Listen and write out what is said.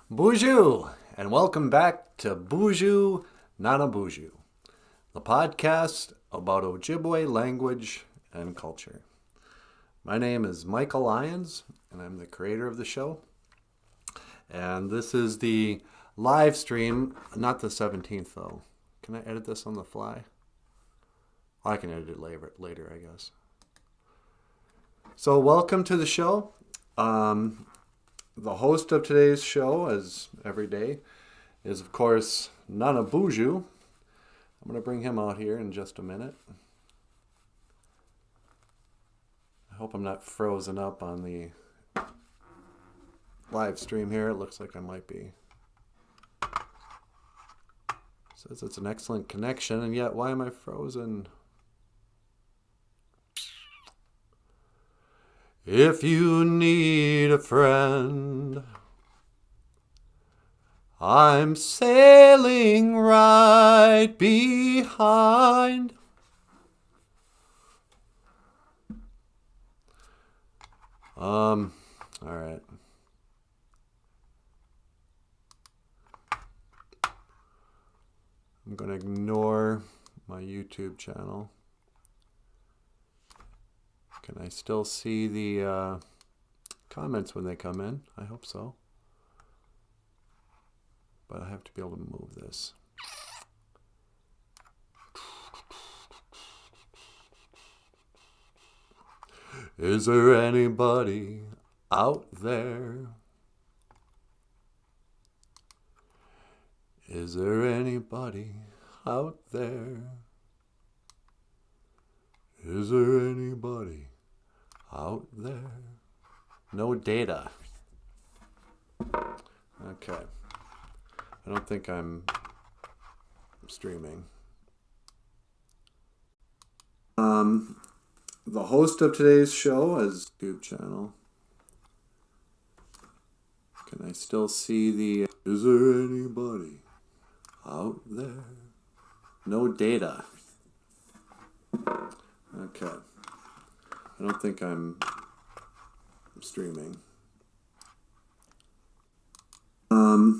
Bonjour, and welcome back to BOOZHOO NANABOOZHOO, the podcast about Ojibwe language and culture. My name is Michael Lyons, and I'm the creator of the show. And this is the live stream, not the 17th though. Can I edit this on the fly? I can edit it later, I guess. So welcome to the show. The host of today's show, as every day, is of course NANABOOZHOO. I'm going to bring him out here in just a minute. I hope I'm not frozen up on the live stream here. It looks like I might be. Says it's an excellent connection, and yet why am I frozen? If you need a friend, I'm sailing right behind. All right. I'm going to ignore my YouTube channel. Can I still see the comments when they come in? I hope so. But I have to be able to move this. Is there anybody out there? Is there anybody out there? Is there anybody out there? No data. Okay. I don't think I'm streaming. The host of today's show is YouTube channel. Can I still see the... Is there anybody out there? No data. Okay. I don't think I'm streaming.